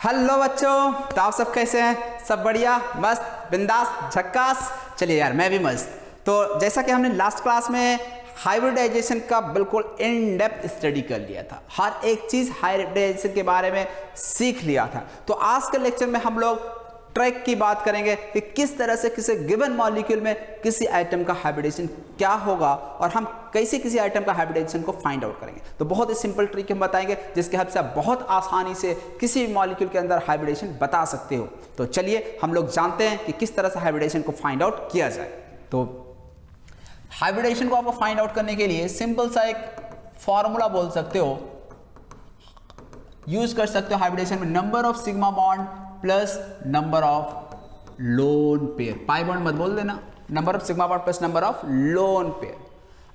Hello बच्चों, तो आप सब कैसे हैं? सब बढ़िया, मस्त, बिंदास, झक्कास। चलिए यार, मैं भी मस्त। तो जैसा कि हमने लास्ट क्लास में हाइब्रिडाइजेशन का बिल्कुल इन डेप्थ स्टडी कर लिया था, हर एक चीज़ हाइब्रिडाइजेशन के बारे में सीख लिया था। तो आज के लेक्चर में हम लोग ट्रैक की बात करेंगे कि किस तरह से किसी गिवन मॉलिक्यूल में किसी आइटम का हाइब्रिडाइजेशन क्या होगा और हम कैसे किसी आइटम का हाइब्रिडाइजेशन को फाइंड आउट करेंगे। तो बहुत ही सिंपल ट्रिक हम बताएंगे जिसके हेल्प से आप बहुत आसानी से किसी भी मॉलिक्यूल के अंदर हाइब्रिडेशन बता सकते हो। तो चलिए हम लोग जानते हैं कि किस तरह से हाइब्रिडेशन को फाइंड आउट किया जाए। तो हाइब्रिडेशन को आपको फाइंड आउट करने के लिए सिंपल सा एक फॉर्मूला बोल सकते हो, यूज कर सकते हो हाइब्रिडेशन में, number of sigma bond plus number of lone pair. Pi bond मत बोल देना, number of sigma bond plus number of lone pair.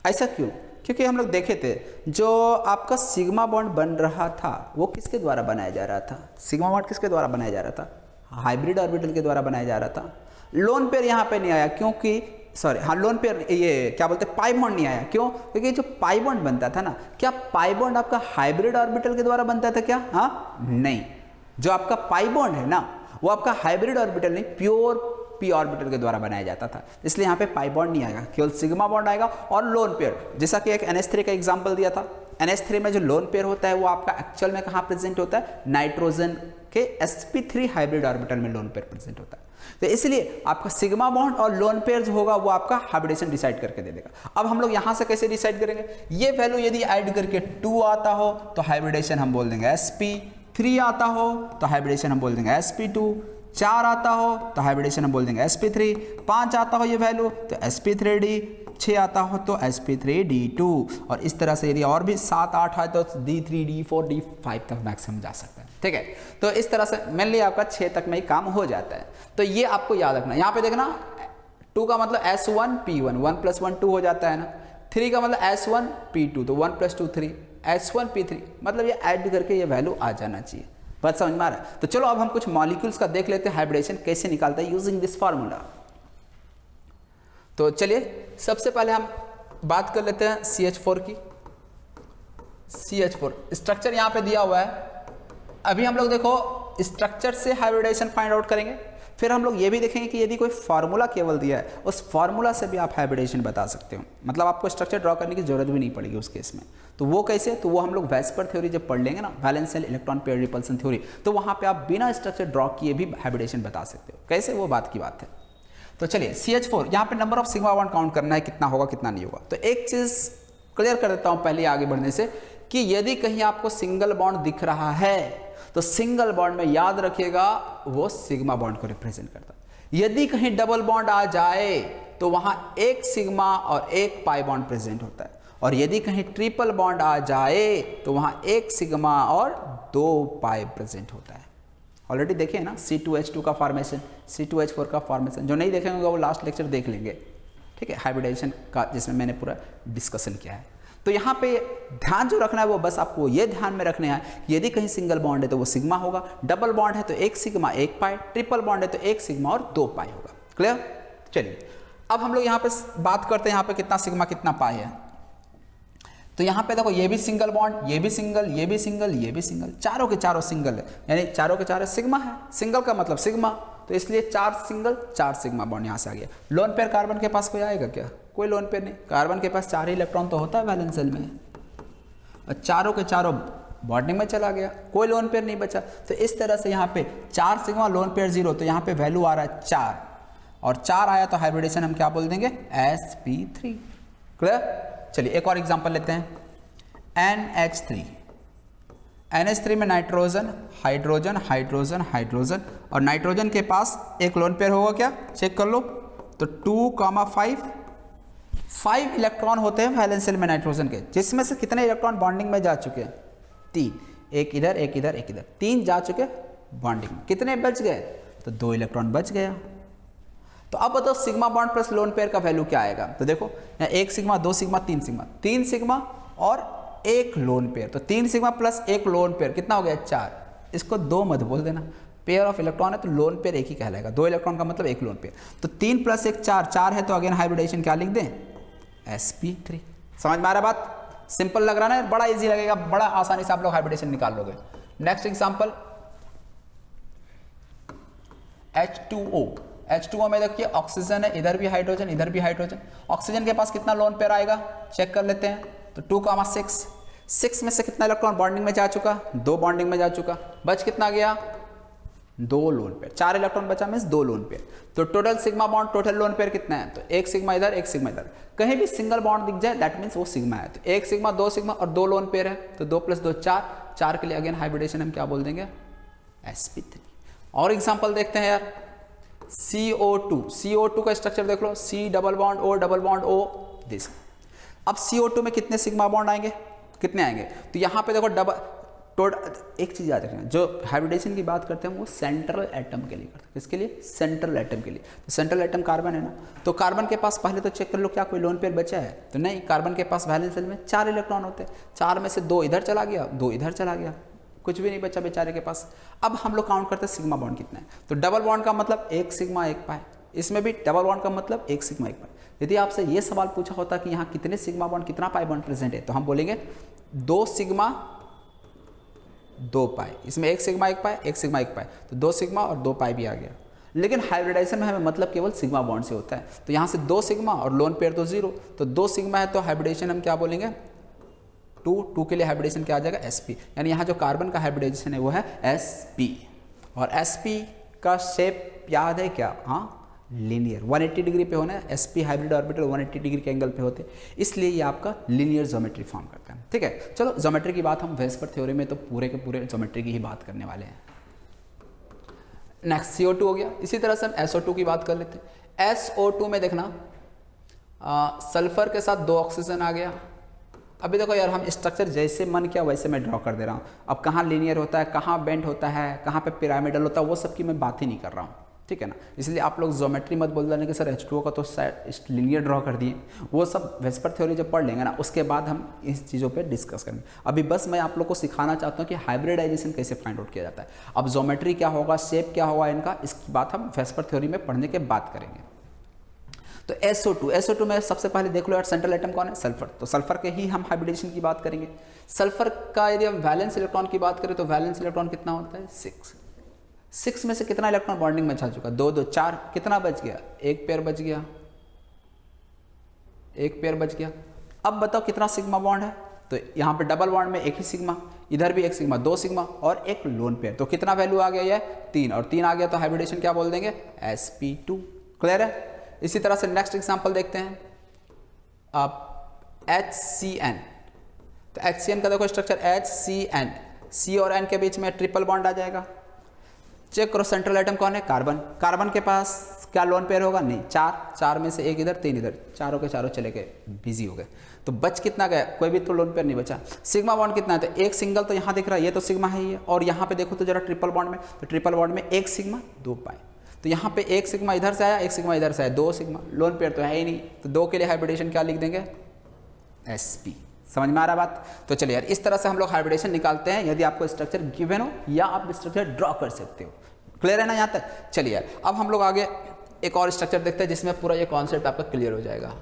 ऐसा क्यों? क्योंकि हम लोग देखे थे जो आपका सिग्मा बॉन्ड बन रहा था वो किसके द्वारा बनाया जा रहा था? सिग्मा बॉन्ड किसके द्वारा बनाया जा रहा था? हाइब्रिड ऑर्बिटल के द्वारा बनाया जा रहा था। लोन पेयर यहाँ पे नहीं आया क्योंकि लोन पेयर ये क्या बोलते हैं, पाई बॉन्ड नहीं आया। क्यों? क्योंकि जो पाई बॉन्ड बनता था ना, क्या पाई बॉन्ड आपका हाइब्रिड ऑर्बिटल के द्वारा बनता था क्या? हाँ, नहीं। जो आपका पाई बॉन्ड है ना, वो आपका हाइब्रिड ऑर्बिटल नहीं, प्योर पी ऑर्बिटल के द्वारा बनाया जाता था। इसलिए यहाँ पे पाई बॉन्ड नहीं आएगा, केवल सिग्मा बॉन्ड आएगा और लोन पेयर। जैसा कि एक NH3 का एग्जांपल दिया था, NH3 में जो लोन पेयर होता है वो आपका एक्चुअल में कहाँ प्रेजेंट होता है? नाइट्रोजन के sp3 हाइब्रिड ऑर्बिटल में लोन पेयर प्रेजेंट होता है। तो इसलिए आपका सिग्मा बॉन्ड और लोन पेयर जो होगा वो आपका हाइब्रिडेशन डिसाइड करके दे देगा। अब हम लोग यहाँ से कैसे डिसाइड करेंगे? ये वैल्यू यदि ऐड करके 2 आता हो तो हाइब्रिडेशन हम बोल देंगे sp, 3 आता हो तो हाइब्रिडेशन हम बोल देंगे sp2, 4 आता हो तो हाइब्रिडेशन हम बोल देंगे sp3, 5 आता हो ये वैल्यू तो sp3d, 6 आता हो तो sp3d2, और इस तरह से यदि और भी 7, 8 है तो d3, d4, d5 तक मैक्सिमम जा सकता है। ठीक है, तो इस तरह से मेनली आपका 6 तक में ही काम हो जाता है। तो ये आपको याद रखना। यहाँ पे देखना 2 का मतलब s1p1, 1 + 1 2 हो जाता है ना। 3 का मतलब s1p2 तो 1 + 2 3, s1p3 मतलब ये ऐड करके ये वैल्यू आ जाना चाहिए। बात समझ में आ रहा है? तो चलो अब हम कुछ मॉलिक्यूल्स का देख लेते हैं हाइब्रिडेशन कैसे निकालता है यूजिंग दिस फार्मूला। तो चलिए सबसे पहले हम बात कर लेते हैं CH4 की। CH4 स्ट्रक्चर यहाँ पे दिया हुआ है। अभी हम लोग देखो स्ट्रक्चर से हाइब्रिडेशन फाइंड आउट करेंगे, फिर हम लोग ये भी देखेंगे कि यदि कोई फार्मूला केवल दिया है उस फार्मूला से भी आप हाइब्रिडेशन बता सकते हो। मतलब आपको स्ट्रक्चर ड्रॉ करने की जरूरत भी नहीं पड़ेगी उस केस में। तो वो कैसे? तो वो हम लोग वैस्पर थ्योरी जब पढ़ लेंगे ना, valence shell electron pair repulsion theory, तो वहाँ पे आप बिना स्ट्रक्चर ड्रॉ किए भी हाइब्रिडेशन बता सकते हो। कैसे? वो बात की बात है। तो चलिए CH4 यहाँ पे number of sigma bond count करना है, कितना होगा कितना नहीं होगा। तो एक चीज़ क्लियर कर देता हूँ पहले आगे बढ़ने से कि यदि कहीं आपको सिंगल बॉन्ड दिख रहा है तो सिंगल बॉन्ड में याद रखिएगा वो सिग्मा बॉन्ड को रिप्रेजेंट करता है। यदि कहीं डबल बॉन्ड आ जाए तो वहां एक सिग्मा और एक पाई बॉन्ड प्रेजेंट होता है, और यदि कहीं ट्रिपल बॉन्ड आ जाए तो वहां एक सिग्मा और 2 पाई प्रेजेंट होता है। ऑलरेडी देखे ना C2H2 का फॉर्मेशन, C2H4 का फॉर्मेशन। जो नहीं देखेंगे वो लास्ट लेक्चर देख लेंगे, ठीक है, हाइब्रिडेशन का, जिसमें मैंने पूरा डिस्कशन किया है। तो यहाँ पे ध्यान जो रखना है वो बस आपको ये ध्यान में रखना है कि यदि कहीं सिंगल बॉन्ड है तो वो सिग्मा होगा, डबल बॉन्ड है तो एक सिग्मा 1 पाई, ट्रिपल बॉन्ड है तो एक सिग्मा और 2 पाई होगा। क्लियर? चलिए अब हम लोग यहाँ पे बात करते हैं यहाँ पे कितना सिग्मा कितना पाई है। तो यहाँ पे देखो ये भी सिंगल बॉन्ड, ये भी सिंगल, ये भी सिंगल, ये भी सिंगल, चारों के चारों सिंगल है, यानी चारों के चारों सिग्मा है। सिंगल का मतलब सिग्मा, तो इसलिए 4 सिंगल 4 सिग्मा बॉन्ड यहाँ से आ गया। लोन पेयर कार्बन के पास कोई आएगा क्या? कोई लोन पेयर नहीं। कार्बन के पास 4 ही इलेक्ट्रॉन तो होता है वैलेंस शेल में, और चारों के चारों बॉन्डिंग में चला गया, कोई लोन पेयर नहीं बचा। तो इस तरह से यहाँ पे 4 सिग्मा लोन पेयर 0, तो यहाँ पे वैल्यू आ रहा है 4, और 4 आया तो हाइब्रिडेशन हम क्या बोल देंगे? sp3। क्लियर? चलिए एक और एग्जांपल लेते हैं, NH3। NH3 में नाइट्रोजन, हाइड्रोजन, हाइड्रोजन, हाइड्रोजन, और नाइट्रोजन के पास एक लोन पेयर होगा क्या? चेक कर लो। तो 2, 5 इलेक्ट्रॉन होते हैं वैलेंस शेल में नाइट्रोजन के, जिसमें से कितने इलेक्ट्रॉन बॉन्डिंग में जा चुके हैं? 3। एक इधर, एक इधर, एक इधर, 3 जा चुके बॉन्डिंग में। कितने बच गए? तो 2 इलेक्ट्रॉन बच गया। तो अब बताओ sigma bond plus lone pair का वैल्यू क्या आएगा? तो देखो यहाँ 1 सिग्मा, 2 सिग्मा, 3 सिग्मा, 3 सिग्मा और 1 लोन पेयर, तो 3 सिग्मा प्लस 1 लोन पेयर कितना हो गया? 4। इसको 2 मत बोल देना, पेयर ऑफ इलेक्ट्रॉन है तो लोन पेयर एक ही कहलाएगा। 2 इलेक्ट्रॉन का मतलब 1 लोन पेयर। तो 3 + 1 4, 4 है तो अगेन हाइब्रिडेशन क्या लिख दें? sp3। समझ में आ रहा बात? सिंपल लग रहा है ना? बड़ा इजी लगेगा, बड़ा आसानी से आप लोग हाइब्रिडेशन निकाल लोगे। नेक्स्ट एग्जांपल H2O, H2O में देखिए ऑक्सीजन है, इधर भी हाइड्रोजन, इधर भी हाइड्रोजन। ऑक्सीजन के पास कितना लोन पेयर आएगा, चेक कर लेते हैं। तो 2,6, 6 में से कितना इलेक्ट्रॉन बॉन्डिंग में जा चुका, 2 बॉन्डिंग में जा चुका, बच कितना गया, 2 लोन पेयर। 4 इलेक्ट्रॉन बचा मीन्स 2 लोन पेयर। तो total sigma bond, total lone pair कितना है, तो 1 सिग्मा इधर, 1 सिग्मा इधर। कहीं भी सिंगल बॉन्ड दिख जाए दैट मीन्स वो सिग्मा है। तो 1 सिग्मा, 2 सिग्मा और 2 लोन पेयर है, तो 2 + 2 4, 4 के लिए अगेन हाइब्रिडेशन हम क्या बोल देंगे, sp3। और एग्जांपल देखते हैं यार, CO2, CO2 का स्ट्रक्चर देख लो, C double bond O double bond O this. अब CO2 में कितने सिग्मा बॉन्ड आएंगे, कितने आएंगे, तो यहाँ पे देखो डबल टोटल। एक चीज याद रखना, जो हाइब्रिडेशन की बात करते हैं वो सेंट्रल एटम के लिए करते हैं। किसके लिए, सेंट्रल एटम के लिए। तो सेंट्रल एटम कार्बन है ना, तो कार्बन के पास पहले तो चेक कर लो क्या कोई लोन पेयर बचा है, तो नहीं। कार्बन के पास वैलेंस शेल में 4 इलेक्ट्रॉन होते हैं, 4 में से 2 इधर चला गया, 2 इधर चला गया, कुछ भी नहीं बचा बेचारे के पास। अब हम लोग काउंट करते हैं सिग्मा बॉन्ड कितना है, तो डबल बॉन्ड का मतलब 1 सिग्मा 1 पाई, इसमें भी डबल बॉन्ड का मतलब 1 सिग्मा 1 पाई। यदि आपसे ये सवाल पूछा होता कि यहाँ कितने सिग्मा बॉन्ड कितना पाई बॉन्ड प्रेजेंट है, तो हम बोलेंगे 2 सिग्मा 2 पाई, इसमें 1 सिग्मा 1 पाई, 1 सिग्मा 1 पाई, तो 2 सिग्मा और 2 पाई भी आ गया। लेकिन हाइब्रिडाइजेशन में हमें मतलब केवल सिग्मा बॉन्ड से होता है, तो यहाँ से 2 सिग्मा और लोन पेयर तो 0, तो 2 सिग्मा है तो हाइब्रिडेशन हम क्या बोलेंगे, 2 के लिए हाइब्रिडेशन क्या आ जाएगा, sp। यानी यहाँ जो कार्बन का हाइब्रिडेशन है वो है sp। और sp का शेप याद है क्या, हाँ लीनियर, 180 डिग्री पे होना है। sp हाइब्रिड ऑर्बिटल 180 डिग्री के एंगल पे होते हैं, इसलिए ये आपका लीनियर ज्योमेट्री फॉर्म करता है। ठीक है, चलो ज्योमेट्री की बात हम वेस्पर थ्योरी में तो पूरे के पूरे ज्योमेट्री की ही बात करने वाले हैं। नेक्स्ट CO2 हो गया, इसी तरह से हम SO2 की बात कर लेते हैं। SO2 में देखना सल्फर के साथ 2 ऑक्सीजन आ गया। अभी देखो यार, हम स्ट्रक्चर जैसे मन किया वैसे मैं ड्रॉ कर दे रहा हूँ। अब कहाँ लीनियर होता है, कहाँ बेंड होता है, कहाँ पे पिरामिडल होता है, वो सब की मैं बात ही नहीं कर रहा हूँ, ठीक है ना। इसलिए आप लोग ज्योमेट्री मत बोल देना कि सर H2O का तो लीनियर ड्रॉ कर दिए, वो सब वेस्पर थ्योरी जब पढ़ लेंगे ना उसके बाद हम इस चीज़ों पे डिस्कस करेंगे। अभी बस मैं आप लोग को सिखाना चाहता हूँ कि हाइब्रिडाइजेशन कैसे फाइंड आउट किया जाता है। अब ज्योमेट्री क्या होगा, शेप क्या होगा इनका, इसकी बात हम वेस्पर थ्योरी में पढ़ने के बाद करेंगे। तो SO2 में सबसे पहले देख लो यार, सेंट्रल एटम कौन है, सल्फर। तो सल्फर के ही हम हाइब्रिडेशन की बात करेंगे। सल्फर का यदि हम वैलेंस इलेक्ट्रॉन की बात करें तो वैलेंस इलेक्ट्रॉन कितना होता है, 6 में से कितना इलेक्ट्रॉन बॉन्डिंग में जा चुका, 2 2 4, कितना बच गया, 1 पेयर बच गया, 1 पेयर बच गया। अब बताओ कितना सिग्मा बॉन्ड है, तो यहाँ पे डबल बॉन्ड में 1 ही सिग्मा, इधर भी 1 सिग्मा, 2 सिग्मा और 1 लोन पेयर, तो कितना वैल्यू आ गया, ये 3, और 3 आ गया तो हाइब्रिडेशन क्या बोल देंगे, sp2। क्लियर है। इसी तरह से नेक्स्ट एग्जांपल देखते हैं, आप HCN। तो HCN का देखो स्ट्रक्चर HCN, C और N के बीच में ट्रिपल बॉन्ड आ जाएगा। चेक करो सेंट्रल एटम कौन है, कार्बन। कार्बन के पास क्या लोन पेयर होगा, नहीं, 4 में से 1 इधर 3 इधर, चारों के चारों चले गए, बिजी हो गए, तो बच कितना गया, कोई भी तो लोन पेयर नहीं बचा। सिग्मा बॉन्ड कितना है, तो 1 सिंगल तो यहाँ दिख रहा है, ये तो सिग्मा है ही है, और यहाँ पे देखो तो जरा ट्रिपल बॉन्ड में, तो ट्रिपल बॉन्ड में 1 सिग्मा 2 पाई, तो यहाँ पे 1 सिग्मा इधर से आया, 1 सिग्मा इधर से आया, 2 सिग्मा, लोन पेयर तो है ही नहीं, तो 2 के लिए हाइब्रिडेशन क्या लिख देंगे, sp। समझ में आ रहा बात। तो चलिए यार, इस तरह से हम लोग हाइब्रिडेशन निकालते हैं यदि आपको स्ट्रक्चर गिवन हो या आप स्ट्रक्चर ड्रॉ कर सकते हो। क्लियर है ना यहाँ तक। चलिए यार, अब हम लोग आगे एक और स्ट्रक्चर देखते हैं जिसमें पूरा ये कॉन्सेप्ट आपका क्लियर हो जाएगा।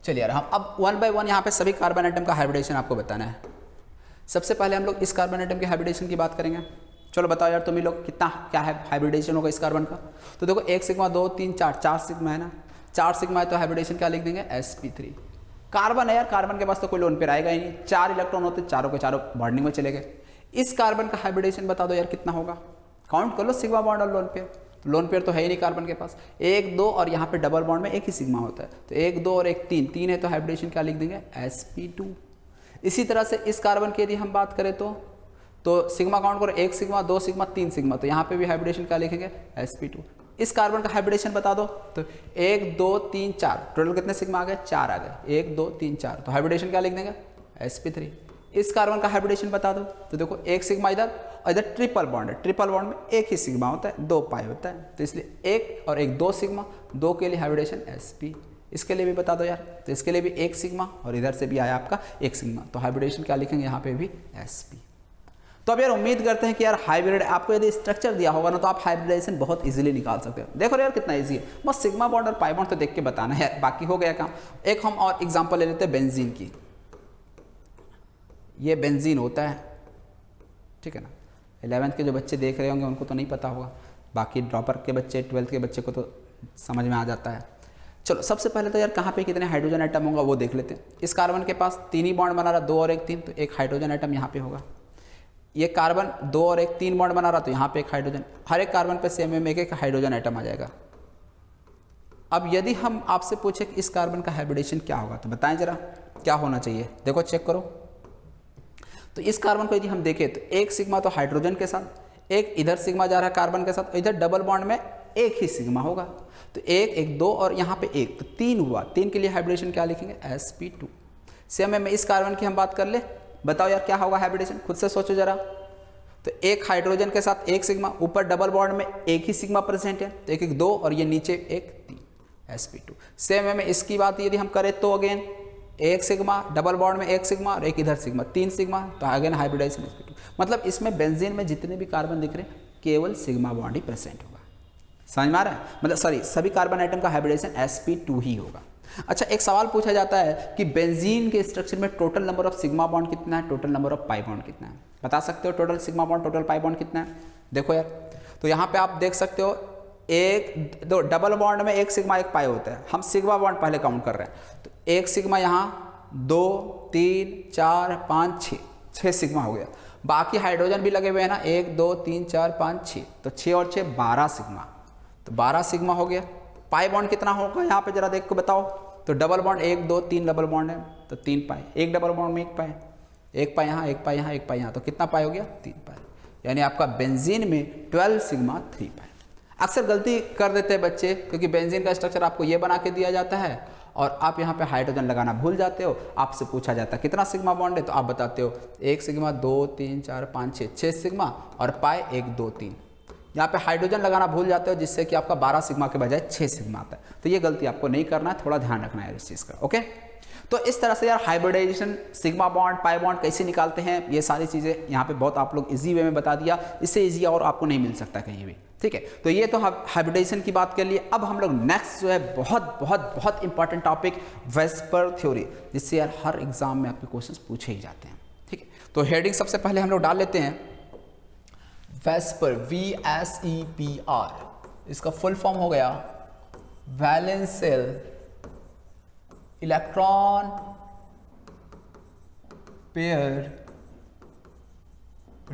चलिए यार, हम अब 1 बाय 1 यहाँ पे सभी कार्बन एटम का हाइब्रिडेशन आपको बताना है। सबसे पहले हम लोग इस कार्बन एटम के हाइब्रिडेशन की बात करेंगे। चलो बताओ यार, तुम ही लोग कितना क्या है हाइब्रिडेशन होगा इस कार्बन का। तो देखो 1 सिग्मा 2 3 4 सिग्मा है ना, 4 सिग्मा है तो हाइब्रिडेशन क्या लिख देंगे, sp3। कार्बन है यार, कार्बन के पास तो कोई लोन पेयर आएगा ही नहीं, 4 इलेक्ट्रॉन होते, चारों के चारों बॉन्डिंग में चले गए। इस कार्बन का हाइब्रिडेशन बता दो यार कितना होगा, काउंट कर लो सिग्मा बॉन्ड और लोन पेयर। लोन पेयर तो है ही नहीं कार्बन के पास, 1 2 और यहाँ पे डबल बॉन्ड में 1 ही सिग्मा होता है, तो 1 2 और 1 3 है तो हाइब्रिडेशन क्या लिख देंगे, sp2। इसी तरह से इस कार्बन की यदि हम बात करें तो सिग्मा काउंट करो, 1 सिग्मा 2 सिग्मा 3 सिग्मा, तो यहाँ पे भी हाइब्रिडेशन क्या लिखेंगे, sp2। इस कार्बन का हाइब्रिडेशन बता दो, तो 1 2 3 4, टोटल कितने सिग्मा आ गए, 4 आ गए, 1 2 3 4, तो हाइब्रिडेशन क्या लिख देंगे, sp3। इस कार्बन का हाइब्रिडेशन बता दो, तो देखो 1 सिग्मा इधर और इधर ट्रिपल बॉन्ड है, ट्रिपल बॉन्ड में 1 ही सिग्मा होता है, 2 पाई होता है, तो इसलिए 1 और 1 2 सिग्मा, 2 के लिए हाइब्रिडेशन sp। इसके लिए भी बता दो यार, तो इसके लिए भी 1 सिग्मा और इधर से भी आया आपका 1 सिग्मा, तो हाइब्रिडेशन क्या लिखेंगे यहाँ पे भी sp। तो अब यार उम्मीद करते हैं कि यार हाइब्रिड आपको यदि स्ट्रक्चर दिया होगा ना तो आप हाइब्रिडाइजेशन बहुत इजीली निकाल सकते हो। देखो यार कितना इजी है, बस सिग्मा बॉन्ड और पाई बॉन्ड तो देख के बताना है, बाकी हो गया काम। एक हम और एग्जांपल ले लेते हैं बेंजीन की। ये बेंजीन होता है, ठीक है ना। 11th के जो बच्चे देख रहे होंगे उनको तो नहीं पता होगा, बाकी ड्रॉपर के बच्चे 12th के बच्चे को तो समझ में आ जाता है। चलो सबसे पहले तो यार कहाँ पे कितने हाइड्रोजन आइटम होगा वो देख लेते हैं। इस कार्बन के पास 3 ही बॉन्ड बना रहा, 2 और 1 3, तो एक हाइड्रोजन आइटम यहाँ पे होगा। ये कार्बन 2 और 1 3 बॉन्ड बना रहा, तो यहाँ पे एक हाइड्रोजन, हर एक कार्बन पे सेम में एक हाइड्रोजन आइटम आ जाएगा। अब यदि हम आपसे पूछे कि इस कार्बन का हाइब्रिडेशन क्या होगा तो बताएं जरा क्या होना चाहिए। देखो चेक करो, तो इस कार्बन को यदि हम देखें तो एक सिग्मा तो हाइड्रोजन के साथ, एक इधर सिग्मा जा रहा है कार्बन के साथ, इधर डबल बॉन्ड में एक ही सिग्मा होगा, तो 1 1 2 और यहाँ पे 1, तो 3 हुआ। 3 के लिए हाइब्रिडेशन क्या लिखेंगे, sp2। सेम में इस कार्बन की हम बात कर ले, बताओ यार क्या होगा हाइब्रिडेशन, खुद से सोचो जरा। तो एक हाइड्रोजन के साथ एक सिग्मा, ऊपर डबल बॉन्ड में एक ही सिग्मा प्रेजेंट है, तो 1 1 2 और ये नीचे 1 3, sp2। सेम में इसकी बात यदि हम करें तो अगेन एक सिग्मा, डबल बॉन्ड में एक सिग्मा और एक इधर सिग्मा, 3 सिग्मा, तो अगेन हाइब्रिडाइजेशन sp2। मतलब इसमें बेंजीन में जितने भी कार्बन दिख रहे हैं केवल सिग्मा बॉन्ड ही प्रेजेंट होगा। समझ में आ रहा है, मतलब सॉरी सभी कार्बन आइटम का हाइब्रिडेशन sp2 ही होगा। अच्छा एक सवाल पूछा जाता है कि बेंजीन के स्ट्रक्चर में total number of sigma bond कितना है, total number of pi bond कितना है, बता सकते हो total sigma bond total pi bond कितना है। देखो यार, तो यहाँ पे आप देख सकते हो 1 2 डबल बॉन्ड में एक सिग्मा एक पाई होता है, हम सिग्मा बॉन्ड पहले काउंट कर रहे हैं, तो एक सिग्मा यहाँ 2 3 4 5 6 सिग्मा हो गया। बाकी हाइड्रोजन भी लगे हुए हैं ना, 1 2 3 4 5 6, तो 6 और 6 12 सिग्मा, तो 12 सिग्मा हो गया। पाई बॉन्ड कितना होगा यहाँ पे जरा देख के बताओ, तो डबल बॉन्ड 1 2 3 डबल बॉन्ड है तो 3 पाई, एक डबल बॉन्ड में एक पाई, एक पाई यहाँ एक पाई यहाँ एक पाई यहाँ, तो कितना पाई हो गया 3 पाई, यानी आपका बेंजीन में 12 सिग्मा 3 पाई। अक्सर गलती कर देते हैं बच्चे, क्योंकि बेंजीन का स्ट्रक्चर आपको ये बना के दिया जाता है और आप यहाँ पे हाइड्रोजन लगाना भूल जाते हो। आपसे पूछा जाता है कितना सिग्मा बॉन्ड है, तो आप बताते हो 1 सिग्मा 2 3 4 5 6 सिग्मा और पाई 1 2 3। यहाँ पे हाइड्रोजन लगाना भूल जाते हो जिससे कि आपका 12 सिग्मा के बजाय 6 सिग्मा आता है। तो ये गलती आपको नहीं करना है, थोड़ा ध्यान रखना है इस चीज़ का। ओके, तो इस तरह से यार hybridization sigma bond pi bond कैसे निकालते हैं, ये सारी चीज़ें यहाँ पे बहुत आप लोग इजी वे में बता दिया, इससे इजी और आपको नहीं मिल सकता कहीं भी। ठीक है, तो ये तो हाइब्रिडाइजेशन की बात कर लिए। अब हम लोग नेक्स्ट जो है बहुत बहुत बहुत इंपॉर्टेंट टॉपिक वेस्पर थ्योरी, जिससे यार हर एग्जाम में आपके क्वेश्चंस पूछे ही जाते हैं। ठीक है, तो हेडिंग सबसे पहले हम लोग डाल लेते हैं वेस्पर, VSEPR, इसका फुल फॉर्म हो गया valence electron pair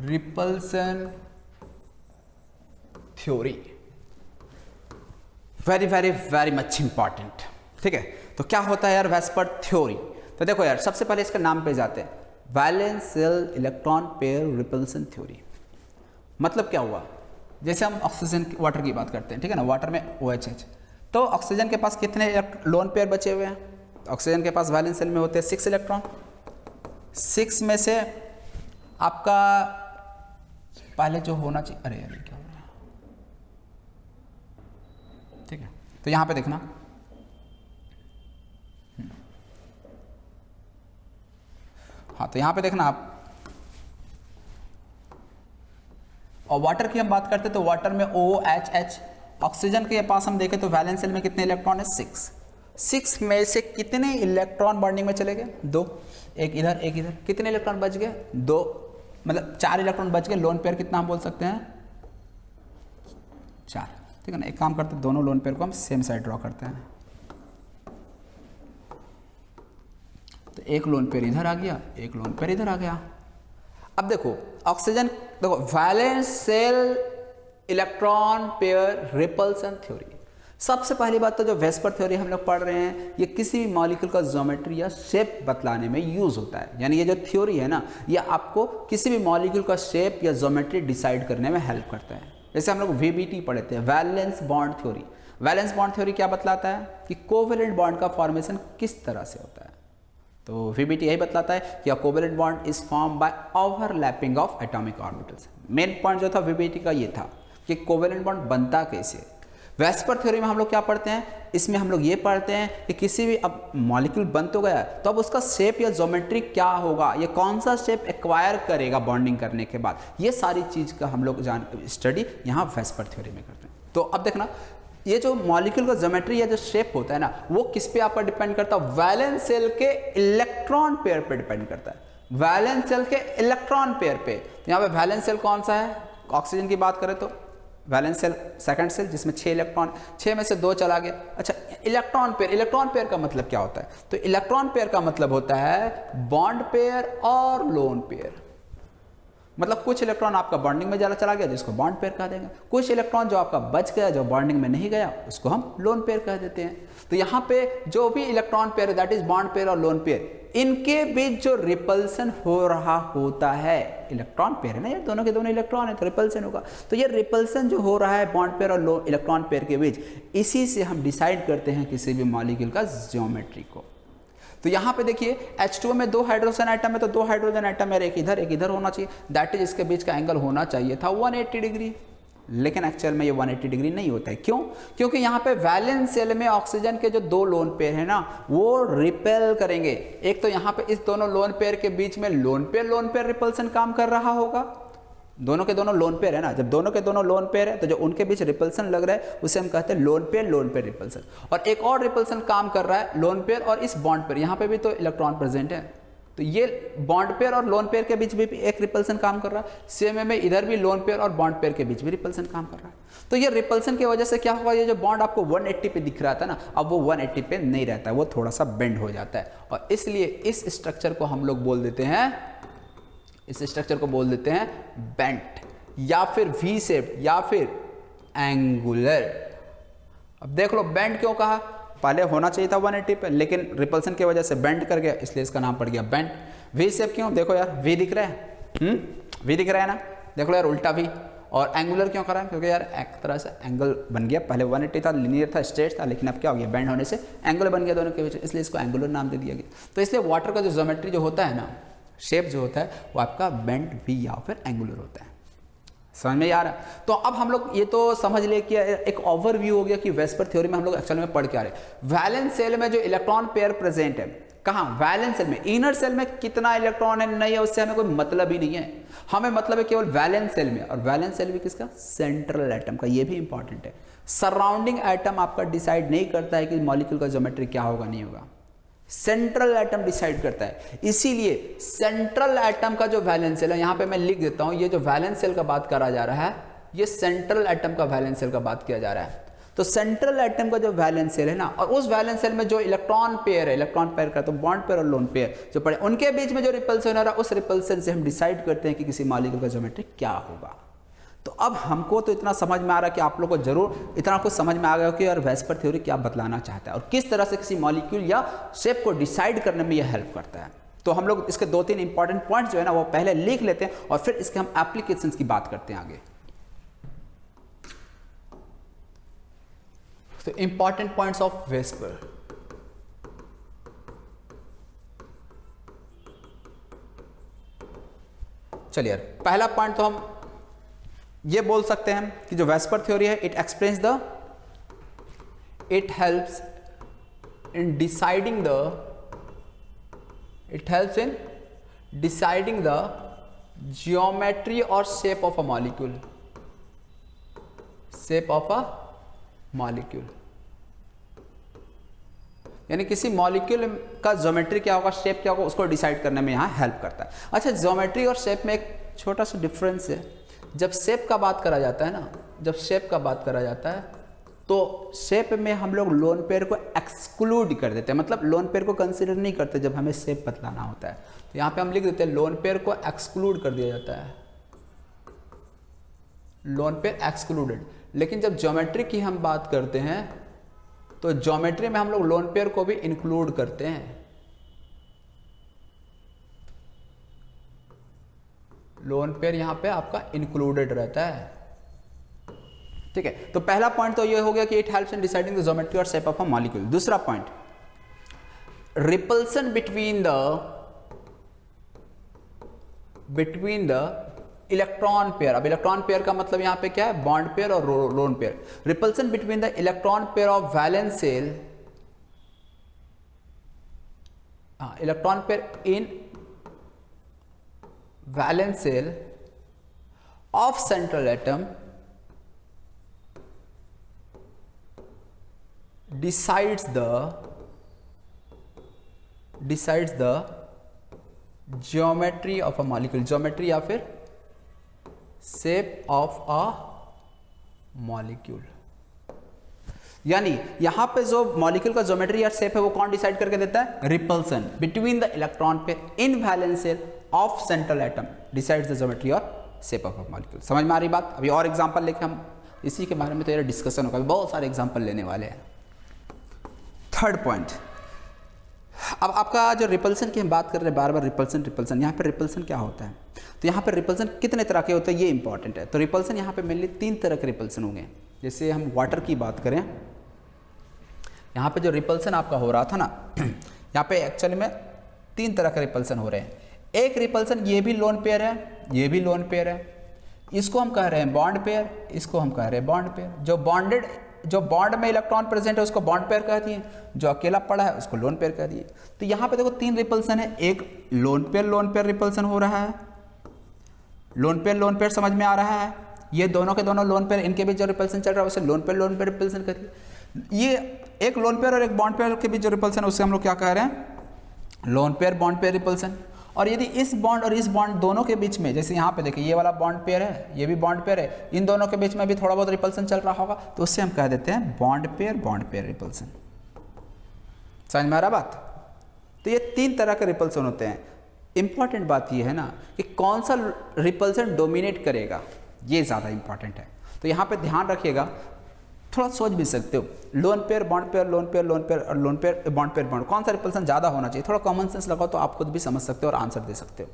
repulsion theory. Very very very much important. ठीक है, तो क्या होता है यार वेस्पर थ्योरी, तो देखो यार सबसे पहले इसके नाम पे जाते हैं, वैलेंशियल इलेक्ट्रॉन पेयर रिपल्सन थ्योरी। मतलब क्या हुआ, जैसे हम ऑक्सीजन वाटर की बात करते हैं, ठीक है ना, वाटर में OH, तो ऑक्सीजन के पास कितने लोन पेयर बचे हुए हैं, तो ऑक्सीजन के पास वैलेंशियल में होते हैं 6 इलेक्ट्रॉन, 6 में से आपका पहले जो होना चाहिए, अरे अरे क्या हो रहा है, ठीक है, तो यहाँ पे देखना हाँ, तो यहाँ पे देखना आप, और वाटर की हम बात करते हैं तो वाटर में OHH, ऑक्सीजन के पास हम देखें तो वैलेंशियल में कितने इलेक्ट्रॉन है 6 में से कितने इलेक्ट्रॉन बॉन्डिंग में चले गए 2, एक इधर एक इधर, कितने इलेक्ट्रॉन बच गए 2, मतलब 4 इलेक्ट्रॉन बच गए। लोन पेयर कितना हम बोल सकते हैं 4। ठीक है ना, एक काम करते हैं दोनों लोन पेयर को हम सेम साइड ड्रॉ करते हैं, तो एक लोन पेयर इधर आ गया, एक लोन पेयर इधर आ गया। अब देखो ऑक्सीजन, देखो वैलेंशियल इलेक्ट्रॉन पेयर रिपल्सन थ्योरी, सबसे पहली बात तो जो वेस्पर थ्योरी हम लोग पढ़ रहे हैं, ये किसी भी मॉलिक्यूल का ज्योमेट्री या शेप बतलाने में यूज होता है। यानी ये जो थ्योरी है ना, ये आपको किसी भी मॉलिक्यूल का शेप या ज्योमेट्री डिसाइड करने में हेल्प करता है। जैसे हम लोग VBT पढ़े थे, valence bond theory. Valence bond theory क्या बतलाता है कि कोवेलेंट बॉन्ड का फॉर्मेशन किस तरह से होता है, तो VBT यही बतलाता है कि covalent bond is form by overlapping of atomic orbitals. Main point जो था VBT का ये था कि कोवेलेंट बॉन्ड बनता कैसे। वेस्पर थ्योरी में हम लोग क्या पढ़ते हैं, इसमें हम लोग ये पढ़ते हैं कि किसी भी अब मॉलिक्यूल बन तो गया तो अब उसका शेप या ज्योमेट्री क्या होगा, ये कौन सा शेप एक्वायर करेगा बॉन्डिंग करने के बाद, ये सारी चीज़ का हम लोग स्टडी यहाँ वेस्पर थ्योरी में करते हैं। तो अब देखना, ये जो मॉलिक्यूल का ज्योमेट्री या जो शेप होता है ना, वो किस पे आप पर डिपेंड करता है, वैलेंस सेल के इलेक्ट्रॉन पेयर पे डिपेंड करता है, वैलेंस सेल के इलेक्ट्रॉन पेयर पे। यहाँ पे वैलेंस सेल कौन सा है, ऑक्सीजन की बात करें तो वैलेंस सेल सेकंड सेल जिसमें 6 इलेक्ट्रॉन, 6 में से 2 चला गया। अच्छा, इलेक्ट्रॉन पेयर का मतलब क्या होता है, तो इलेक्ट्रॉन पेयर का मतलब होता है बॉन्ड पेयर और लोन पेयर। मतलब कुछ इलेक्ट्रॉन आपका बॉन्डिंग में चला गया जिसको बॉन्ड पेयर कह देंगे, कुछ इलेक्ट्रॉन जो आपका बच गया जो बॉन्डिंग में नहीं गया उसको हम लोन पेयर कह देते हैं। तो यहाँ पे जो भी electron pair that is bond pair और लोन पेयर, इनके बीच जो रिपल्सन हो रहा होता है, इलेक्ट्रॉन पेयर है ना यार, दोनों के दोनों इलेक्ट्रॉन है तो रिपल्सन होगा। तो ये रिपल्सन जो हो रहा है बॉन्ड पेयर और इलेक्ट्रॉन पेयर के बीच, इसी से हम डिसाइड करते हैं किसी भी मॉलिक्यूल का ज्योमेट्री को। तो यहाँ पे देखिए H2O में 2 हाइड्रोजन आइटम है तो 2 हाइड्रोजन आइटम है, एक इधर होना चाहिए, दैट इज इसके बीच का एंगल होना चाहिए था 180 डिग्री, लेकिन एक्चुअल में ये 180 डिग्री नहीं होता है। क्यों? क्योंकि यहाँ पे वैलेंस सेल में ऑक्सीजन के जो 2 लोन पेयर है ना, वो रिपेल करेंगे। एक तो यहाँ पे इस दोनों लोन पेयर के बीच में लोन पेयर रिपल्सन काम कर रहा होगा, दोनों के दोनों लोन पेयर है ना, जब दोनों के दोनों लोन पेयर है तो जो उनके बीच रिपल्सन लग रहा है उसे हम कहते हैं लोन पेयर रिपल्सन। और एक और रिपल्सन काम कर रहा है लोन पेयर और इस बॉन्ड पेयर, यहाँ पे भी तो इलेक्ट्रॉन प्रेजेंट है, तो ये बॉन्ड पेयर और लोन पेयर के बीच भी एक रिपल्सन काम कर रहा है। सेम में इधर भी लोन पेयर और बॉन्ड पेयर के बीच भी रिपल्सन काम कर रहा है। तो ये रिपल्सन की वजह से क्या होगा, ये जो बॉन्ड आपको 180 पे दिख रहा था ना, अब वो 180 पे नहीं रहता है, वो थोड़ा सा बेंड हो जाता है। और इसलिए इस स्ट्रक्चर को हम लोग बोल देते हैं, इस स्ट्रक्चर को बोल देते हैं बेंट या फिर वी शेप या फिर एंगुलर। अब देख लो बेंट क्यों कहा, पहले होना चाहिए था 180 पे लेकिन रिपल्सन की वजह से बेंड कर गया, इसलिए इसका नाम पड़ गया बेंट। वी शेप क्यों, देखो यार वी दिख रहा है, वी दिख रहा है ना, देख लो यार उल्टा वी। और एंगुलर क्यों करा है, क्योंकि यार एक तरह से एंगल बन गया, पहले 180 था, लिनियर था, स्ट्रेट था, लेकिन अब क्या हो गया, बेंड होने से एंगल बन गया दोनों के बीच, इसलिए इसको एंगुलर नाम दे दिया गया। तो इसलिए वाटर का जो ज्योमेट्री जो होता है ना, शेप जो होता है वो आपका बेंट वी या फिर एंगुलर होता है। समझ में आ रहा है? तो अब हम लोग ये तो समझ ले कि एक ओवरव्यू हो गया कि वेस्पर थ्योरी में हम लोग एक्चुअल में पढ़ के आ रहे हैं। वैलेंस सेल में जो इलेक्ट्रॉन पेयर प्रेजेंट है, कहाँ, वैलेंस सेल में। इनर सेल में कितना इलेक्ट्रॉन है नहीं है उससे हमें कोई मतलब ही नहीं है, हमें मतलब है केवल वैलेंस सेल में। और वैलेंस सेल भी किसका, सेंट्रल एटम का, ये भी इंपॉर्टेंट है। सराउंडिंग एटम आपका डिसाइड नहीं करता है कि मॉलिक्यूल का ज्योमेट्री क्या होगा नहीं होगा, सेंट्रल एटम डिसाइड करता है। इसीलिए सेंट्रल एटम का जो वैलेंस सेल है, यहां पे मैं लिख देता हूं, ये जो वैलेंस सेल का बात करा जा रहा है, ये सेंट्रल एटम का वैलेंस सेल का बात किया जा रहा है। तो सेंट्रल एटम का जो वैलेंस सेल है ना, और उस वैलेंस सेल में जो इलेक्ट्रॉन पेयर है, इलेक्ट्रॉन पेयर का तो बॉन्ड पेयर और लोन पेयर जो पड़े, उनके बीच में जो रिपल्सन हो रहा है, उस रिपल्सन से हम डिसाइड करते हैं कि किसी मॉलिक्यूल का ज्योमेट्री क्या होगा। तो अब हमको तो इतना समझ में आ रहा है कि आप लोग को जरूर इतना कुछ समझ में आ गया कि यार वेस्पर थ्योरी क्या बतलाना चाहता है और किस तरह से किसी मॉलिक्यूल या शेप को डिसाइड करने में यह हेल्प करता है। तो हम लोग इसके 2-3 इंपॉर्टेंट पॉइंट्स जो है ना वो पहले लिख लेते हैं और फिर इसके हम एप्लीकेशंस की बात करते हैं आगे। तो इंपॉर्टेंट पॉइंट्स ऑफ वेस्पर, चलिए यार पहला पॉइंट तो हम ये बोल सकते हैं कि जो वेस्पर थ्योरी है, it explains the, it helps in deciding the, it helps in deciding the geometry और shape of a molecule, shape of a molecule, यानी किसी मॉलिक्यूल का ज्योमेट्री क्या होगा, शेप क्या होगा, उसको डिसाइड करने में यहां हेल्प करता है। अच्छा, ज्योमेट्री और शेप में एक छोटा सा डिफरेंस है। जब शेप का बात करा जाता है ना, जब शेप का बात करा जाता है तो शेप में हम लोग लोन पेयर को एक्सक्लूड कर देते हैं, मतलब लोन पेयर को कंसीडर नहीं करते जब हमें शेप बतलाना होता है। तो यहाँ पे हम लिख देते हैं लोन पेयर को एक्सक्लूड कर दिया जाता है, लोन पेयर एक्सक्लूडेड। लेकिन जब ज्योमेट्री की हम बात करते हैं तो ज्योमेट्री में हम लोग लोन पेयर को भी इंक्लूड करते हैं। लोन पेयर यहां पे आपका इंक्लूडेड रहता है, ठीक है। तो पहला पॉइंट तो ये हो गया कि it helps in deciding the geometry और शेप ऑफ अ मॉलिक्यूल। दूसरा point, repulsion between the electron pair. अब इलेक्ट्रॉन पेयर का मतलब यहाँ पे क्या है, बॉन्ड पेयर और lone pair. Repulsion between the electron pair of valence shell, electron pair in valence shell of central atom decides the geometry of a molecule, geometry या फिर shape of a molecule। यानी यहां पे जो molecule का geometry या shape है वो कौन डिसाइड करके देता है, repulsion between the electron pair in valence shell of central atom decides the geometry और शेप ऑफ मॉलिक्यूल। समझ में आ रही बात। अभी और एग्जांपल लेके हम इसी के बारे में तो ये डिस्कशन होगा, बहुत सारे एग्जांपल लेने वाले हैं। थर्ड पॉइंट, अब आपका जो रिपल्सन की हम बात कर रहे हैं बार बार, रिपल्सन यहाँ पे रिपल्सन क्या होता है, तो यहाँ पे रिपल्सन कितने तरह के होते हैं ये इंपॉर्टेंट है। तो रिपल्सन यहाँ पे मेनली 3 तरह के रिपल्सन होंगे। जैसे हम वाटर की बात करें, यहाँ पे जो रिपल्सन आपका हो रहा था ना, यहाँ पे एक्चुअली में 3 तरह के रिपल्सन हो रहे हैं। एक रिपल्सन ये भी लोन पेयर है, ये भी लोन पेयर है, इसको हम कह रहे हैं बॉन्ड पेयर, इसको हम कह रहे हैं बॉन्ड पेयर। जो बॉन्ड में इलेक्ट्रॉन प्रेजेंट है उसको बॉन्ड पेयर कह दिए, जो अकेला पड़ा है उसको लोन पेयर कह दिए। तो यहाँ पे देखो 3 रिपल्सन है, एक लोन पेयर रिपल्सन हो रहा है, लोन पेयर समझ में आ रहा है। ये दोनों के दोनों लोन पेयर, इनके बीच जो रिपल्सन चल रहा है उसे लोन पेयर रिपल्सन करिए। ये एक लोन पेयर और एक बॉन्ड पेयर के बीच जो रिपल्सन है उसे हम लोग क्या कह रहे हैं, loan pair bond pair repulsion. और यदि इस बॉन्ड और इस बॉन्ड दोनों के बीच में, जैसे यहाँ पे देखिए ये वाला बॉन्ड पेयर है, ये भी बॉन्ड पेयर है, इन दोनों के बीच में भी थोड़ा बहुत रिपल्सन चल रहा होगा, तो उससे हम कह देते हैं बॉन्ड पेयर रिपल्सन। समझ में आ रहा बात। तो ये 3 तरह के रिपल्सन होते हैं। इंपॉर्टेंट बात ये है ना कि कौन सा रिपल्सन डोमिनेट करेगा, ये ज़्यादा इंपॉर्टेंट है। तो यहाँ पे ध्यान रखिएगा, थोड़ा सोच भी सकते हो, lone pair bond pair, lone pair और lone pair bond pair bond, कौन सा रिपल्सन ज़्यादा होना चाहिए। थोड़ा कॉमन सेंस लगाओ तो आप खुद भी समझ सकते हो और आंसर दे सकते हो।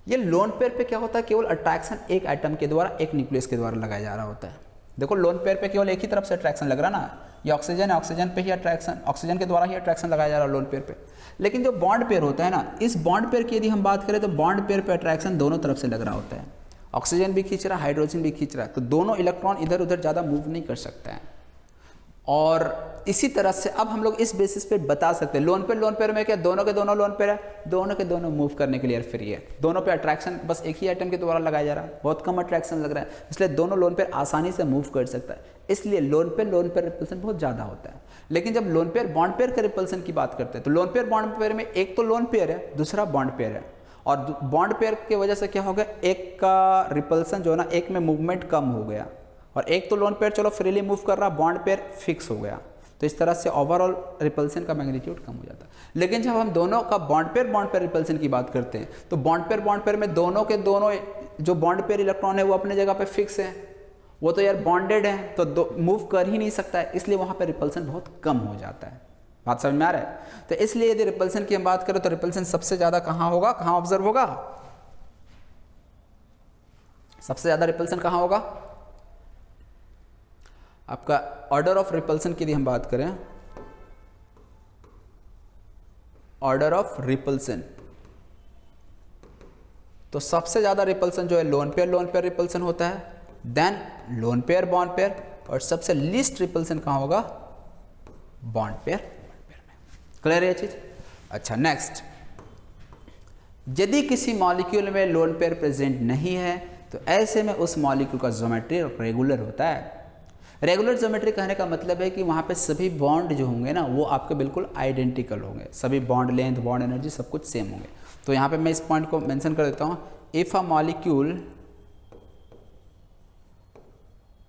ये लोन पेयर पे क्या होता है, केवल अट्रैक्शन एक एटम के द्वारा, एक न्यूक्लियस के द्वारा लगाया जा रहा होता है। देखो लोन पेयर पे केवल एक ही तरफ से अट्रैक्शन लग रहा ना, ये ऑक्सीजन है, ऑक्सीजन पे ही अट्रैक्शन, ऑक्सीजन के द्वारा ही अट्रैक्शन लगाया जा रहा है लोन पेयर पे। लेकिन जो बॉन्ड पेयर होता है ना, इस बॉन्ड पेयर की यदि हम बात करें तो बॉन्ड पेयर पे अट्रैक्शन दोनों तरफ से लग रहा होता है, ऑक्सीजन भी खींच रहा है, हाइड्रोजन भी खींच रहा है, तो दोनों इलेक्ट्रॉन इधर उधर ज़्यादा मूव नहीं कर सकते हैं। और इसी तरह से अब हम लोग इस बेसिस पे बता सकते हैं लोन पेयर में क्या दोनों के दोनों लोन पेयर है, दोनों के दोनों मूव करने के लिए फ्री है, दोनों पे अट्रैक्शन बस एक ही एटम के द्वारा लगाया जा रहा है, बहुत कम अट्रैक्शन लग रहा है, इसलिए दोनों लोन पेयर आसानी से मूव कर सकता है, इसलिए लोन पेयर रिपल्सन बहुत ज़्यादा होता है। लेकिन जब लोन पेयर बॉन्ड पेयर के रिपल्सन की बात करते हैं तो लोन पेयर बॉन्ड पेयर में एक तो लोन पेयर है, दूसरा बॉन्ड पेयर है, और बॉन्ड पेयर की वजह से क्या हो गया, एक का रिपल्सन जो है ना, एक में मूवमेंट कम हो गया, और एक तो लोन पेयर चलो फ्रीली मूव कर रहा, बॉन्ड पेयर फिक्स हो गया, तो इस तरह से ओवरऑल रिपल्सन का मैग्नीट्यूड कम हो जाता है। लेकिन जब हम दोनों का बॉन्ड पेयर रिपल्सन की बात करते हैं तो बॉन्ड पेयर में दोनों के दोनों जो बॉन्ड पेयर इलेक्ट्रॉन है वो अपने जगह पे फिक्स है, वो तो यार बॉन्डेड है, तो मूव कर ही नहीं सकता है, इसलिए वहाँ पर रिपल्सन बहुत कम हो जाता है। बात समझ में आ रहा है। तो इसलिए यदि रिपल्सन की हम बात करें तो रिपल्सन सबसे ज़्यादा कहाँ होगा, कहाँ ऑब्जर्व होगा, सबसे ज़्यादा रिपल्सन कहाँ होगा, आपका ऑर्डर ऑफ रिपल्सन की यदि हम बात करें, ऑर्डर ऑफ रिपल्सन, तो सबसे ज़्यादा रिपल्सन जो है लोन पेयर रिपल्सन होता है, then lone pair bond pair, और सबसे लीस्ट रिपल्सन कहाँ होगा, बॉन्ड पेयर में। क्लियर है ये चीज़। अच्छा नेक्स्ट, यदि किसी मॉलिक्यूल में लोन पेयर प्रेजेंट नहीं है तो ऐसे में उस मॉलिक्यूल का ज्योमेट्री रेगुलर होता है। रेगुलर ज्योमेट्री कहने का मतलब है कि वहाँ पे सभी बॉन्ड जो होंगे ना वो आपके बिल्कुल आइडेंटिकल होंगे, सभी बॉन्ड लेंथ बॉन्ड एनर्जी सब कुछ सेम होंगे। तो यहाँ पे मैं इस पॉइंट को मेंशन कर देता हूँ, if a molecule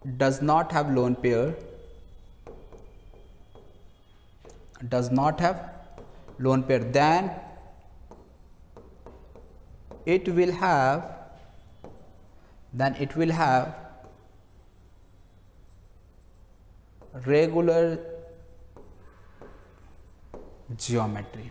does not have lone pair, then it will have regular geometry.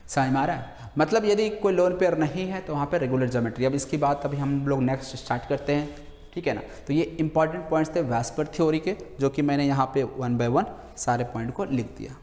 समझ में आ रहा है। मतलब यदि कोई लोन पेयर नहीं है तो वहाँ पे रेगुलर ज्योमेट्री। अब इसकी बात अभी हम लोग नेक्स्ट स्टार्ट करते हैं, ठीक है ना। तो ये इंपॉर्टेंट पॉइंट्स थे वैस्पर थ्योरी के, जो कि मैंने यहाँ पे 1 by 1 सारे पॉइंट को लिख दिया।